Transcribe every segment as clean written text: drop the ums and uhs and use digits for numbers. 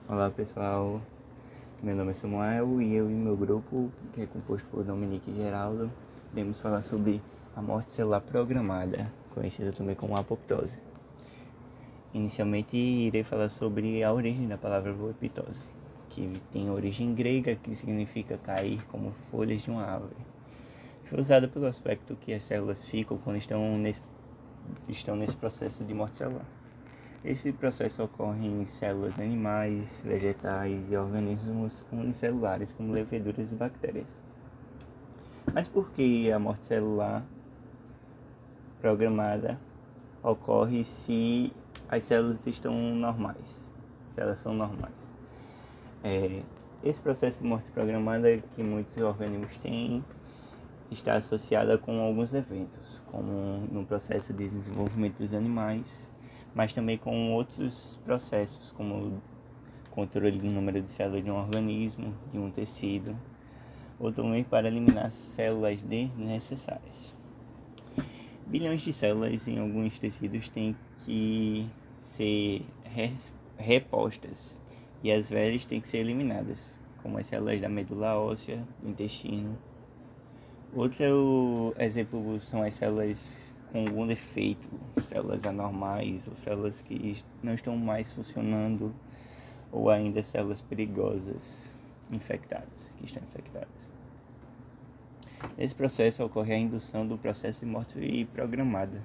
Olá pessoal, meu nome é Samuel e eu e meu grupo, que é composto por Dominique e Geraldo, iremos falar sobre a morte celular programada, conhecida também como apoptose. Inicialmente irei falar sobre a origem da palavra apoptose, que tem origem grega, que significa cair como folhas de uma árvore. Foi usada pelo aspecto que as células ficam quando estão nesse processo de morte celular. Esse processo ocorre em células animais, vegetais e organismos unicelulares, como leveduras e bactérias. Mas por que a morte celular programada ocorre se as células estão normais? Se elas são normais. Esse processo de morte programada que muitos organismos têm está associado com alguns eventos, como no processo de desenvolvimento dos animais, mas também com outros processos, como controle do número de células de um organismo, de um tecido, ou também para eliminar células desnecessárias. Bilhões de células em alguns tecidos têm que ser repostas e as velhas têm que ser eliminadas, como as células da medula óssea, do intestino. Outro exemplo são as células com algum defeito, células anormais ou células que não estão mais funcionando, ou ainda células perigosas que estão infectadas. Nesse processo ocorre a indução do processo de morte programada,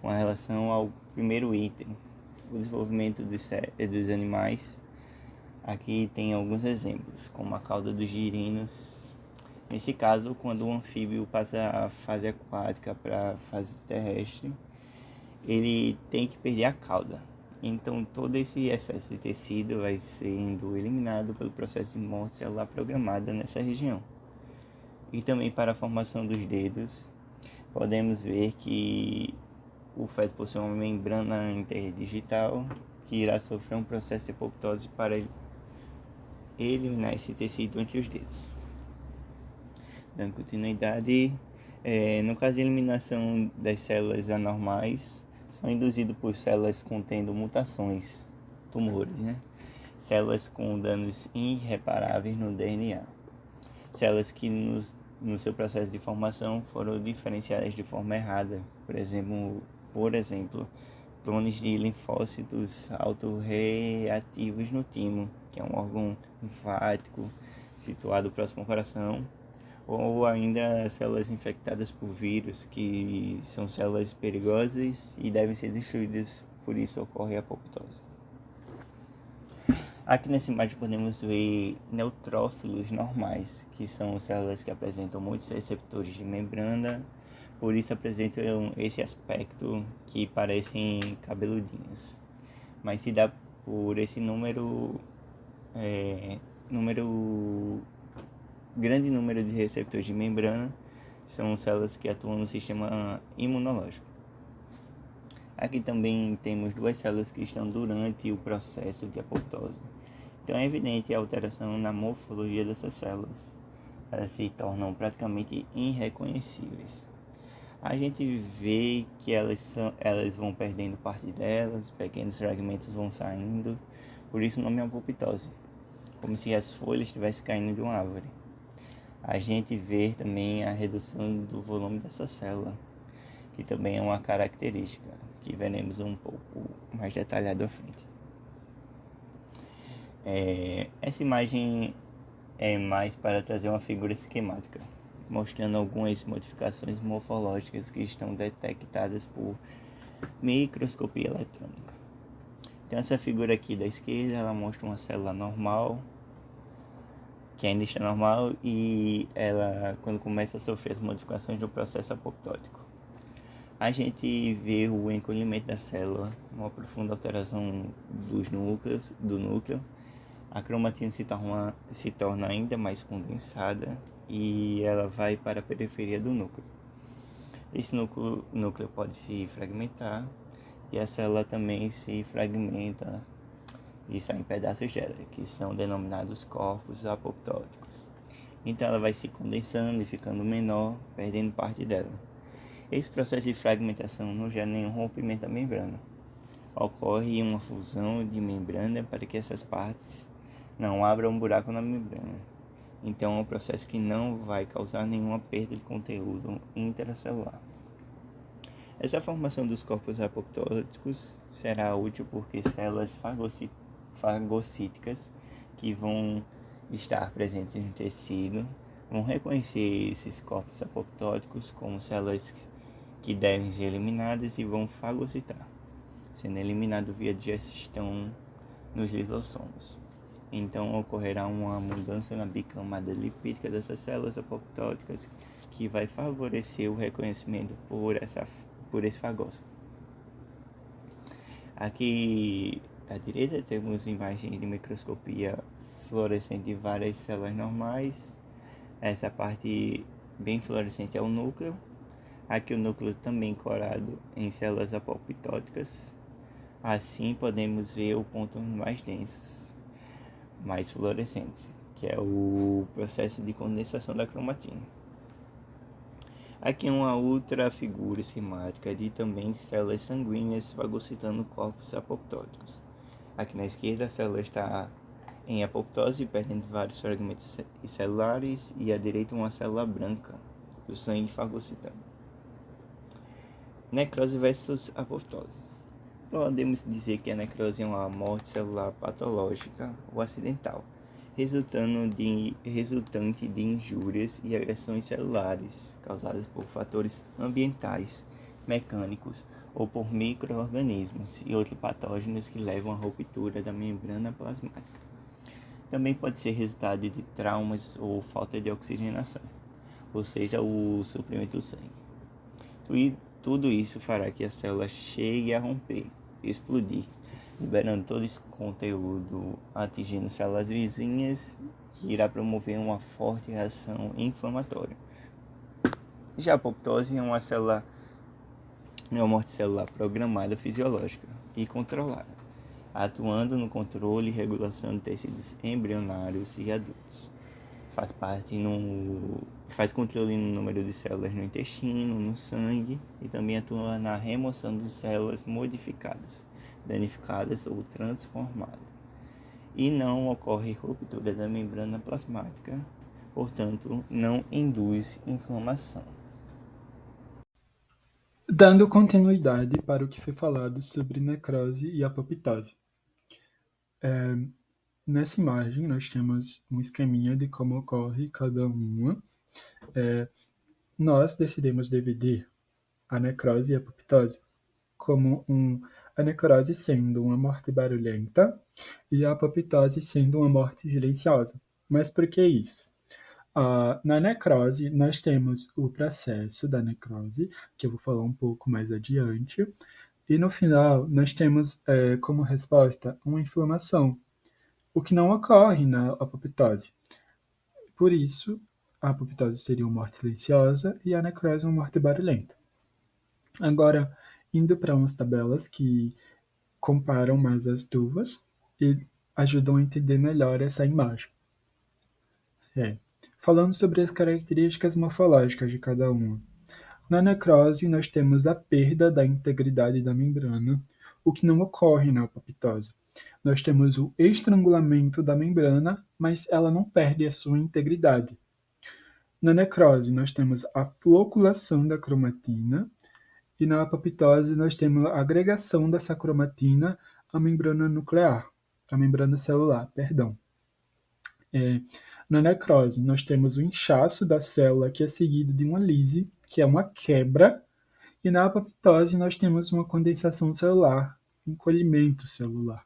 com relação ao primeiro item, o desenvolvimento dos animais. Aqui tem alguns exemplos, como a cauda dos girinos. Nesse caso, quando o anfíbio passa a fase aquática para a fase terrestre, ele tem que perder a cauda. Então, todo esse excesso de tecido vai sendo eliminado pelo processo de morte celular programada nessa região. E também para a formação dos dedos, podemos ver que o feto possui uma membrana interdigital que irá sofrer um processo de apoptose para eliminar esse tecido entre os dedos. Dando continuidade, no caso de eliminação das células anormais, são induzidos por células contendo mutações, tumores, células com danos irreparáveis no DNA, células que no seu processo de formação foram diferenciadas de forma errada, por exemplo, clones de linfócitos autorreativos no timo, que é um órgão linfático situado próximo ao coração, ou ainda células infectadas por vírus, que são células perigosas e devem ser destruídas, por isso ocorre a apoptose. Aqui nessa imagem podemos ver neutrófilos normais, que são células que apresentam muitos receptores de membrana, por isso apresentam esse aspecto que parecem cabeludinhos. Mas se dá por esse grande número de receptores de membrana, são células que atuam no sistema imunológico. Aqui também temos duas células que estão durante o processo de apoptose. Então é evidente a alteração na morfologia dessas células. Elas se tornam praticamente irreconhecíveis. A gente vê que elas vão perdendo parte delas, pequenos fragmentos vão saindo, por isso o nome é apoptose, como se as folhas estivessem caindo de uma árvore. A gente vê também a redução do volume dessa célula, que também é uma característica que veremos um pouco mais detalhado à frente. Essa imagem é mais para trazer uma figura esquemática, mostrando algumas modificações morfológicas que estão detectadas por microscopia eletrônica. Então essa figura aqui da esquerda, ela mostra uma célula normal, que ainda está normal, e ela, quando começa a sofrer as modificações do processo apoptótico, a gente vê o encolhimento da célula, uma profunda alteração do núcleo. A cromatina se torna ainda mais condensada e ela vai para a periferia do núcleo. Esse núcleo pode se fragmentar e a célula também se fragmenta e saem pedaços dela, que são denominados corpos apoptóticos. Então ela vai se condensando e ficando menor, perdendo parte dela. Esse processo de fragmentação não gera nenhum rompimento da membrana, ocorre uma fusão de membrana para que essas partes não abram um buraco na membrana. Então, é um processo que não vai causar nenhuma perda de conteúdo intracelular. Essa formação dos corpos apoptóticos será útil porque células fagocíticas que vão estar presentes no tecido vão reconhecer esses corpos apoptóticos como células que devem ser eliminadas e vão fagocitar, sendo eliminado via digestão nos lisossomos. Então ocorrerá uma mudança na bicamada lipídica dessas células apoptóticas que vai favorecer o reconhecimento por esse fagócito. Aqui à direita temos imagens de microscopia fluorescente de várias células normais. Essa parte bem fluorescente é o núcleo. Aqui o núcleo também corado em células apoptóticas. Assim podemos ver o ponto mais densos, mais fluorescentes, que é o processo de condensação da cromatina. Aqui uma outra figura esquemática de também células sanguíneas fagocitando corpos apoptóticos. Aqui na esquerda a célula está em apoptose, perdendo vários fragmentos celulares, e à direita uma célula branca, o sangue fagocitando. Necrose versus apoptose. Podemos dizer que a necrose é uma morte celular patológica ou acidental, resultante de injúrias e agressões celulares causadas por fatores ambientais, mecânicos ou por micro-organismos e outros patógenos que levam à ruptura da membrana plasmática. Também pode ser resultado de traumas ou falta de oxigenação, ou seja, o suprimento do sangue. E tudo isso fará que a célula chegue a romper, explodir, liberando todo esse conteúdo, atingindo células vizinhas, que irá promover uma forte reação inflamatória. Já a apoptose é uma morte celular programada fisiológica e controlada, atuando no controle e regulação de tecidos embrionários e adultos. Faz controle no número de células no intestino, no sangue e também atua na remoção de células modificadas, danificadas ou transformadas. E não ocorre ruptura da membrana plasmática, portanto, não induz inflamação. Dando continuidade para o que foi falado sobre necrose e apoptose. Nessa imagem, nós temos um esqueminha de como ocorre cada uma. Nós decidimos dividir a necrose e a apoptose como a necrose sendo uma morte barulhenta e a apoptose sendo uma morte silenciosa. Mas por que isso? Na necrose, nós temos o processo da necrose, que eu vou falar um pouco mais adiante, e no final nós temos como resposta uma inflamação, o que não ocorre na apoptose. Por isso, a apoptose seria uma morte silenciosa e a necrose uma morte barulhenta. Agora, indo para umas tabelas que comparam mais as duas e ajudam a entender melhor essa imagem. Falando sobre as características morfológicas de cada uma. Na necrose, nós temos a perda da integridade da membrana, o que não ocorre na apoptose. Nós temos o estrangulamento da membrana, mas ela não perde a sua integridade. Na necrose, nós temos a floculação da cromatina, e na apoptose, nós temos a agregação dessa cromatina à membrana nuclear, à membrana celular, perdão. Na necrose, nós temos o inchaço da célula, que é seguido de uma lise, que é uma quebra, e na apoptose nós temos uma condensação celular, encolhimento celular.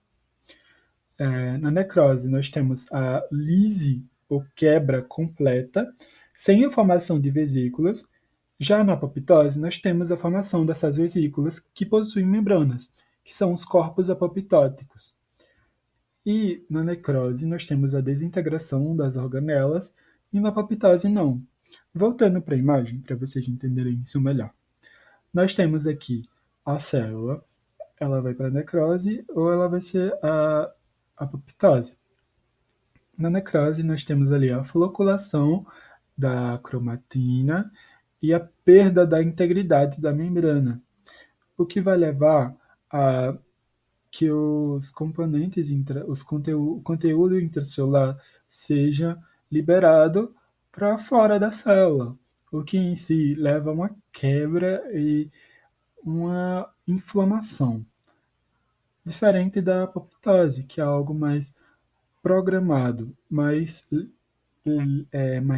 Na necrose, nós temos a lise, ou quebra completa, sem a formação de vesículas. Já na apoptose, nós temos a formação dessas vesículas que possuem membranas, que são os corpos apoptóticos. E na necrose, nós temos a desintegração das organelas, e na apoptose, não. Voltando para a imagem, para vocês entenderem isso melhor. Nós temos aqui a célula, ela vai para a necrose ou ela vai ser a apoptose. Na necrose, nós temos ali a floculação da cromatina e a perda da integridade da membrana, o que vai levar a que os componentes, o conteúdo intracelular seja liberado para fora da célula, o que em si leva a uma quebra e uma inflamação, diferente da apoptose, que é algo mais programado, mais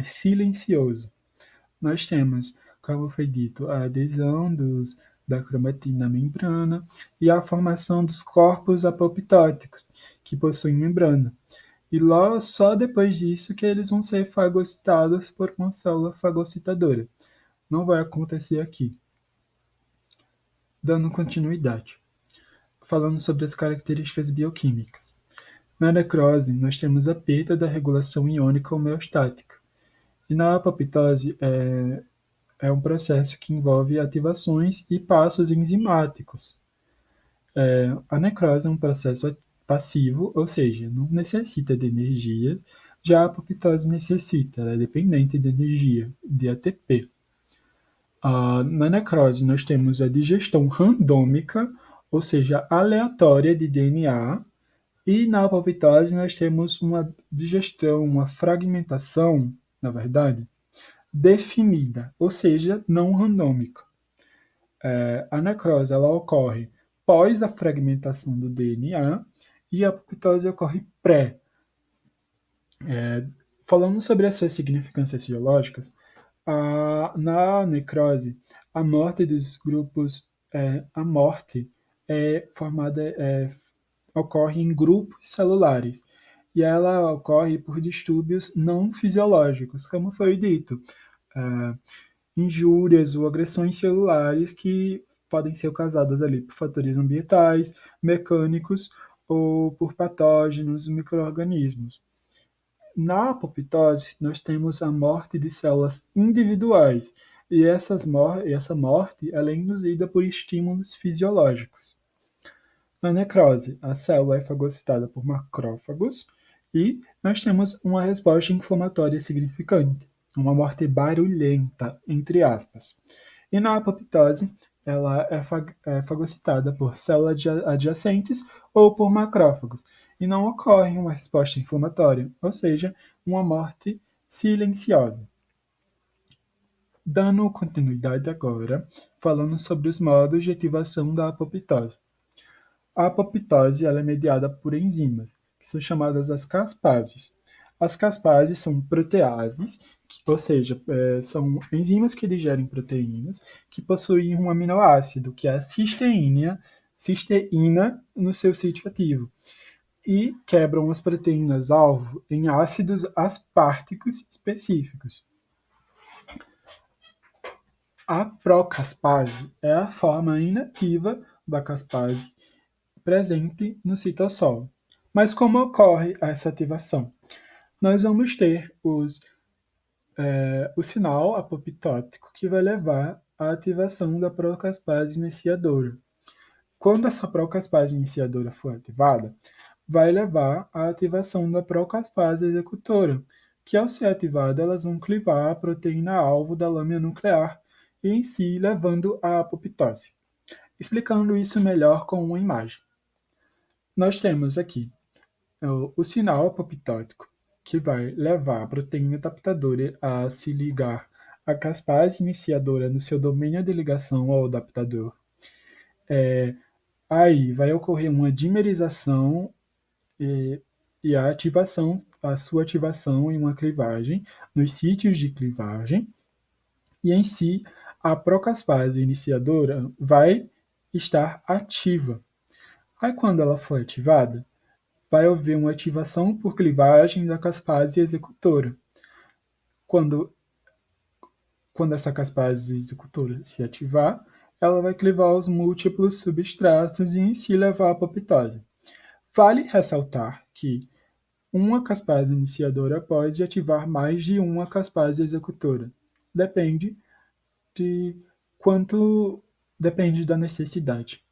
silencioso. Nós temos, como foi dito, a adesão da cromatina à membrana e a formação dos corpos apoptóticos, que possuem membrana. E logo, só depois disso que eles vão ser fagocitados por uma célula fagocitadora. Não vai acontecer aqui. Dando continuidade. Falando sobre as características bioquímicas. Na necrose, nós temos a perda da regulação iônica homeostática. E na apoptose, é um processo que envolve ativações e passos enzimáticos. A necrose é um processo passivo, ou seja, não necessita de energia, já a apoptose necessita, ela é dependente de energia, de ATP. Na necrose, nós temos a digestão randômica, ou seja, aleatória de DNA, e na apoptose nós temos uma digestão, uma fragmentação, na verdade, definida, ou seja, não randômica. A necrose ela ocorre pós a fragmentação do DNA e a apoptose ocorre pré. Falando sobre as suas significâncias fisiológicas, na necrose, a morte dos grupos, a morte é formada, ocorre em grupos celulares e ela ocorre por distúrbios não fisiológicos, como foi dito, injúrias ou agressões celulares que podem ser causadas ali por fatores ambientais, mecânicos ou por patógenos, micro-organismos. Na apoptose, nós temos a morte de células individuais, e essa morte ela é induzida por estímulos fisiológicos. Na necrose, a célula é fagocitada por macrófagos e nós temos uma resposta inflamatória significante, uma morte barulhenta, entre aspas. E na apoptose, ela é fagocitada por células adjacentes ou por macrófagos, e não ocorre uma resposta inflamatória, ou seja, uma morte silenciosa. Dando continuidade agora, falando sobre os modos de ativação da apoptose. A apoptose ela é mediada por enzimas, que são chamadas as caspases. As caspases são proteases, ou seja, são enzimas que digerem proteínas que possuem um aminoácido, que é a cisteína no seu sítio ativo, e quebram as proteínas-alvo em ácidos asparticos específicos. A procaspase é a forma inativa da caspase presente no citosol. Mas como ocorre essa ativação? Nós vamos ter o sinal apoptótico que vai levar à ativação da procaspase iniciadora. Quando essa procaspase iniciadora for ativada, vai levar à ativação da procaspase executora, que ao ser ativada elas vão clivar a proteína-alvo da lâmina nuclear e em si levando à apoptose. Explicando isso melhor com uma imagem. Nós temos aqui o sinal apoptótico, que vai levar a proteína adaptadora a se ligar à caspase iniciadora no seu domínio de ligação ao adaptador. Aí vai ocorrer uma dimerização e a sua ativação em uma clivagem, nos sítios de clivagem, e em si a procaspase iniciadora vai estar ativa. Aí quando ela for ativada, vai haver uma ativação por clivagem da caspase executora. Quando essa caspase executora se ativar, ela vai clivar os múltiplos substratos e em si levar à apoptose. Vale ressaltar que uma caspase iniciadora pode ativar mais de uma caspase executora. Depende de quanto depende da necessidade.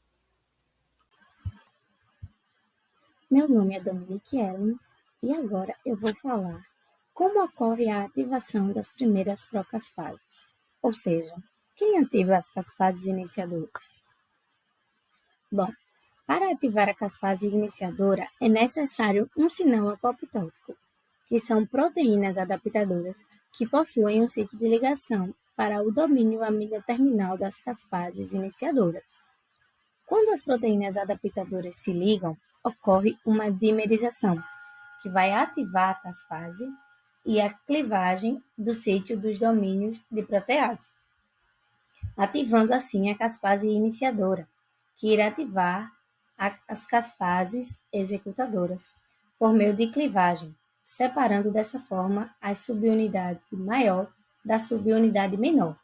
Meu nome é Dominique Ellen e agora eu vou falar como ocorre a ativação das primeiras procaspases, ou seja, quem ativa as caspases iniciadoras. Bom, Para ativar a caspase iniciadora, é necessário um sinal apoptótico, que são proteínas adaptadoras que possuem um sítio de ligação para o domínio amida terminal das caspases iniciadoras. Quando as proteínas adaptadoras se ligam, ocorre uma dimerização, que vai ativar a caspase e a clivagem do sítio dos domínios de protease, ativando assim a caspase iniciadora, que irá ativar as caspases executadoras, por meio de clivagem, separando dessa forma a subunidade maior da subunidade menor,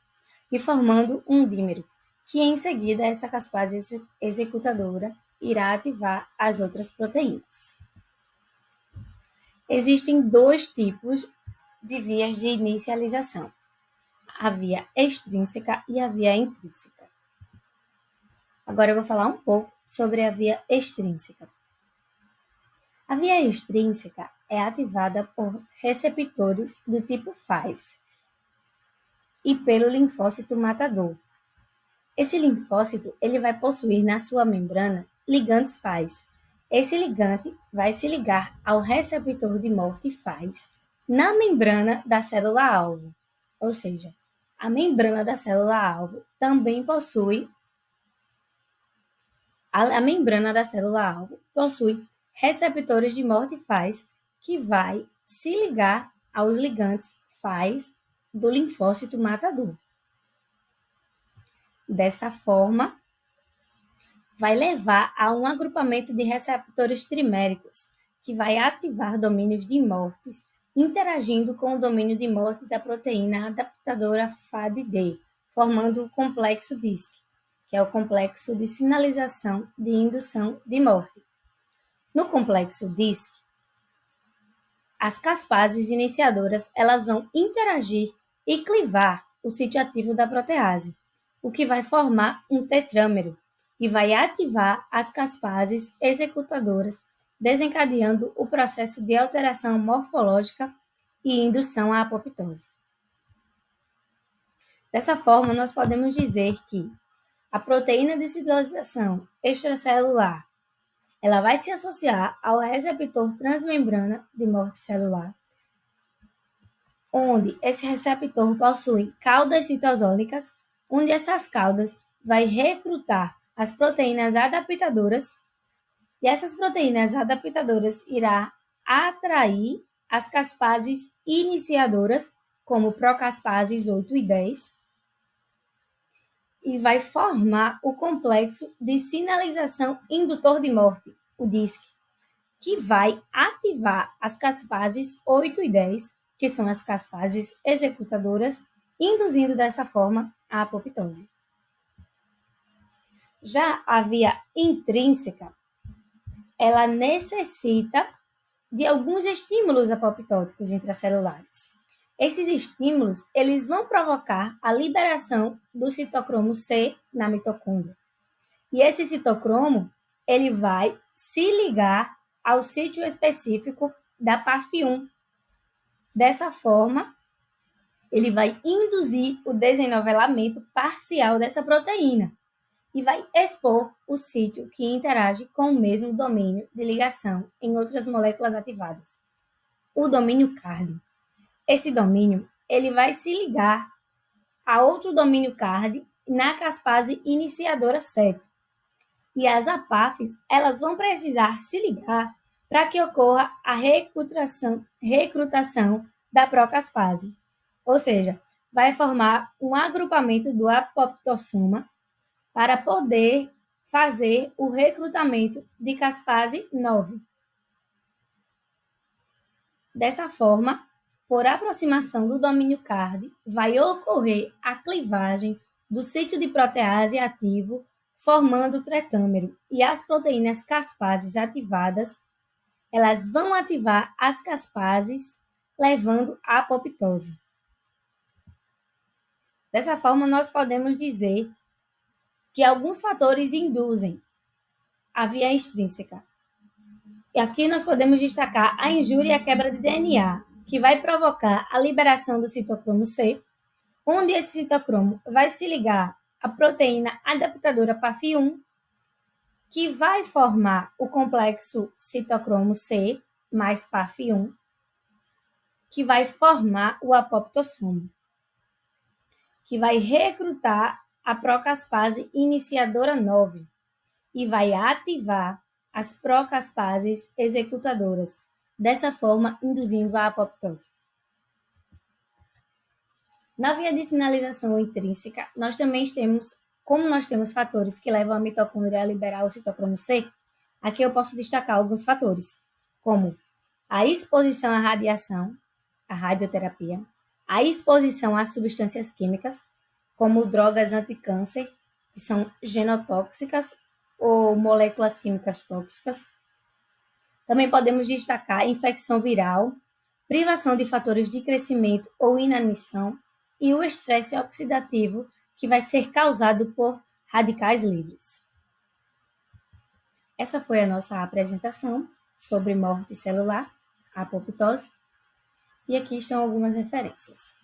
e formando um dímero, que em seguida essa caspase executadora irá ativar as outras proteínas. Existem dois tipos de vias de inicialização: a via extrínseca e a via intrínseca. Agora eu vou falar um pouco sobre a via extrínseca. A via extrínseca é ativada por receptores do tipo FAS e pelo linfócito matador. Esse linfócito ele vai possuir na sua membrana ligantes FAS. Esse ligante vai se ligar ao receptor de morte FAS na membrana da célula-alvo. Ou seja, a membrana da célula-alvo também possui receptores de morte FAS que vai se ligar aos ligantes FAS do linfócito matador. Dessa forma, vai levar a um agrupamento de receptores triméricos, que vai ativar domínios de mortes, interagindo com o domínio de morte da proteína adaptadora FAD-D, formando o complexo DISC, que é o complexo de sinalização de indução de morte. No complexo DISC, as caspases iniciadoras elas vão interagir e clivar o sítio ativo da protease, o que vai formar um tetrâmero e vai ativar as caspases executadoras, desencadeando o processo de alteração morfológica e indução à apoptose. Dessa forma, nós podemos dizer que a proteína de citosização extracelular ela vai se associar ao receptor transmembrana de morte celular, onde esse receptor possui caudas citosólicas, onde essas caudas vai recrutar as proteínas adaptadoras, e essas proteínas adaptadoras irá atrair as caspases iniciadoras, como procaspases 8 e 10, e vai formar o complexo de sinalização indutor de morte, o DISC, que vai ativar as caspases 8 e 10, que são as caspases executadoras, induzindo dessa forma a apoptose. Já a via intrínseca, ela necessita de alguns estímulos apoptóticos intracelulares. Esses estímulos, eles vão provocar a liberação do citocromo C na mitocôndria. E esse citocromo, ele vai se ligar ao sítio específico da PAF1. Dessa forma, ele vai induzir o desenovelamento parcial dessa proteína e vai expor o sítio que interage com o mesmo domínio de ligação em outras moléculas ativadas, o domínio CARD. Esse domínio ele vai se ligar a outro domínio CARD na caspase iniciadora 7. E as APAFs elas vão precisar se ligar para que ocorra a recrutação da procaspase. Ou seja, vai formar um agrupamento do apoptossoma para poder fazer o recrutamento de caspase 9. Dessa forma, por aproximação do domínio CARD, vai ocorrer a clivagem do sítio de protease ativo, formando o tretâmero, e as proteínas caspases ativadas, elas vão ativar as caspases, levando à apoptose. Dessa forma, nós podemos dizer que alguns fatores induzem a via extrínseca. E aqui nós podemos destacar a injúria e a quebra de DNA, que vai provocar a liberação do citocromo C, onde esse citocromo vai se ligar à proteína adaptadora PAF1, que vai formar o complexo citocromo C mais PAF1, que vai formar o apoptossomo, que vai recrutar a procaspase iniciadora 9 e vai ativar as procaspases executadoras, dessa forma induzindo a apoptose. Na via de sinalização intrínseca, nós temos fatores que levam a mitocôndria a liberar o citocromo C, aqui eu posso destacar alguns fatores, como a exposição à radiação, a radioterapia, a exposição a substâncias químicas, como drogas anticâncer, que são genotóxicas ou moléculas químicas tóxicas. Também podemos destacar infecção viral, privação de fatores de crescimento ou inanição e o estresse oxidativo, que vai ser causado por radicais livres. Essa foi a nossa apresentação sobre morte celular, apoptose, e aqui estão algumas referências.